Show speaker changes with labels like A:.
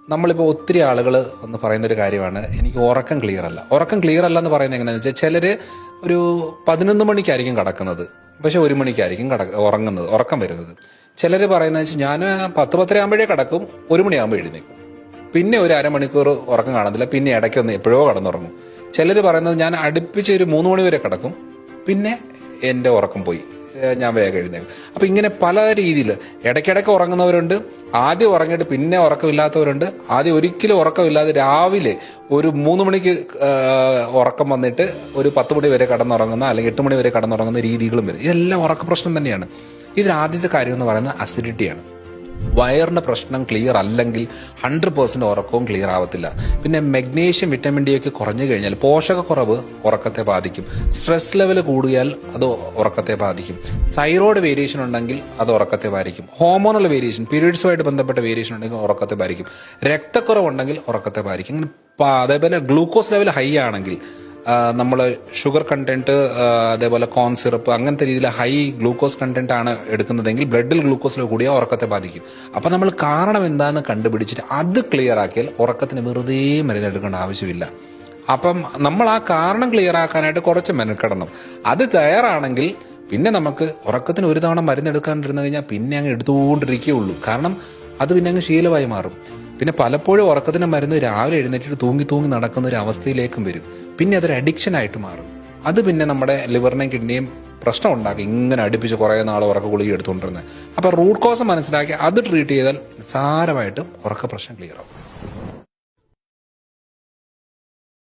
A: നമ്മളിപ്പോൾ ഒത്തിരി ആളുകൾ ഒന്ന് പറയുന്നൊരു കാര്യമാണ്, എനിക്ക് ഉറക്കം ക്ലിയർ അല്ല. ഉറക്കം ക്ലിയർ അല്ല എന്ന് പറയുന്നത് എങ്ങനെയാണെന്ന് വെച്ചാൽ, ചിലർ ഒരു 11 മണിക്കായിരിക്കും കിടക്കുന്നത്, പക്ഷെ 1 മണിക്കായിരിക്കും ഉറങ്ങുന്നത്, ഉറക്കം വരുന്നത്. ചിലർ പറയുന്നത് വെച്ചാൽ ഞാൻ 10-10:30 ആകുമ്പോഴേ കിടക്കും, 1 മണിയാകുമ്പോൾ എഴുന്നേക്കും, പിന്നെ ഒരു അരമണിക്കൂർ ഉറക്കം കാണത്തില്ല, പിന്നെ ഇടയ്ക്കൊന്ന് എപ്പോഴോ കിടന്നുറങ്ങും. ചിലർ പറയുന്നത് ഞാൻ അടുപ്പിച്ച് ഒരു 3 മണി വരെ കിടക്കും, പിന്നെ എൻ്റെ ഉറക്കം പോയി, ഞാൻ വേഗം എഴുന്നേക്കും. അപ്പം ഇങ്ങനെ പല രീതിയിൽ ഇടയ്ക്കിടയ്ക്ക് ഉറങ്ങുന്നവരുണ്ട്, ആദ്യം ഉറങ്ങിയിട്ട് പിന്നെ ഉറക്കമില്ലാത്തവരുണ്ട്, ആദ്യം ഒരിക്കലും ഉറക്കമില്ലാതെ രാവിലെ ഒരു 3 മണിക്ക് ഉറക്കം വന്നിട്ട് ഒരു 10 മണി വരെ കിടന്നുറങ്ങുന്ന അല്ലെങ്കിൽ 8 മണി വരെ കിടന്നുറങ്ങുന്ന രീതികളും വരും. ഇതെല്ലാം ഉറക്ക പ്രശ്നം തന്നെയാണ്. ഇതിൽ ആദ്യത്തെ കാര്യം എന്ന് പറയുന്നത് അസിഡിറ്റിയാണ്. വയറിന്റെ പ്രശ്നം ക്ലിയർ അല്ലെങ്കിൽ 100% ഉറക്കവും ക്ലിയർ ആവത്തില്ല. പിന്നെ മഗ്നീഷ്യം, വിറ്റമിൻ ഡി ഒക്കെ കുറഞ്ഞു കഴിഞ്ഞാൽ പോഷകക്കുറവ് ഉറക്കത്തെ ബാധിക്കും. സ്ട്രെസ് ലെവൽ കൂടിയാൽ അത് ഉറക്കത്തെ ബാധിക്കും. തൈറോയ്ഡ് വേരിയേഷൻ ഉണ്ടെങ്കിൽ അത് ഉറക്കത്തെ ബാധിക്കും. ഹോർമോണൽ വേരിയേഷൻ, പീരീഡ്സുമായിട്ട് ബന്ധപ്പെട്ട വേരിയേഷൻ ഉണ്ടെങ്കിൽ ഉറക്കത്തെ ബാധിക്കും. രക്തക്കുറവുണ്ടെങ്കിൽ ഉറക്കത്തെ ബാധിക്കും. അങ്ങനെ അതേപോലെ ഗ്ലൂക്കോസ് ലെവൽ ഹൈ ആണെങ്കിൽ, നമ്മൾ ഷുഗർ കണ്ടന്റ്, അതേപോലെ കോൺ സിറപ്പ്, അങ്ങനത്തെ രീതിയിൽ ഹൈ ഗ്ലൂക്കോസ് കണ്ടന്റ് ആണ് എടുക്കുന്നതെങ്കിൽ ബ്ലഡിൽ ഗ്ലൂക്കോസ് ലെവൽ കൂടിയാൽ ഉറക്കത്തെ ബാധിക്കും. അപ്പം നമ്മൾ കാരണം എന്താണെന്ന് കണ്ടുപിടിച്ചിട്ട് അത് ക്ലിയർ ആക്കിയാൽ ഉറക്കത്തിന് വെറുതെ മരുന്നെടുക്കേണ്ട ആവശ്യമില്ല. അപ്പം നമ്മൾ ആ കാരണം ക്ലിയർ ആക്കാനായിട്ട് കുറച്ച് മെനക്കെടണം. അത് തയ്യാറാണെങ്കിൽ പിന്നെ നമുക്ക് ഉറക്കത്തിന് ഒരു തവണ മരുന്നെടുക്കാണ്ടിരുന്നു കഴിഞ്ഞാൽ പിന്നെ അങ്ങ് എടുത്തുകൊണ്ടിരിക്കുകയുള്ളൂ. കാരണം അത് പിന്നെ അങ്ങ് ശീലമായി മാറും. പിന്നെ പലപ്പോഴും ഉറക്കത്തിന് മരുന്ന് രാവിലെ എഴുന്നേറ്റിട്ട് തൂങ്ങി നടക്കുന്ന ഒരു അവസ്ഥയിലേക്കും വരും. പിന്നെ അതൊരു അഡിക്ഷൻ ആയിട്ട് മാറും. അത് പിന്നെ നമ്മുടെ ലിവറിനെയും കിഡ്നിയും പ്രശ്നം ഉണ്ടാക്കി ഇങ്ങനെ അടുപ്പിച്ച് കുറേ നാൾ ഉറക്ക ഗുളിക എടുത്തുകൊണ്ടിരുന്നത്. അപ്പോൾ റൂട്ട് കോസ് മനസ്സിലാക്കി അത് ട്രീറ്റ് ചെയ്താൽ നിസ്സാരമായിട്ടും ഉറക്ക പ്രശ്നം ക്ലിയർ ആവും.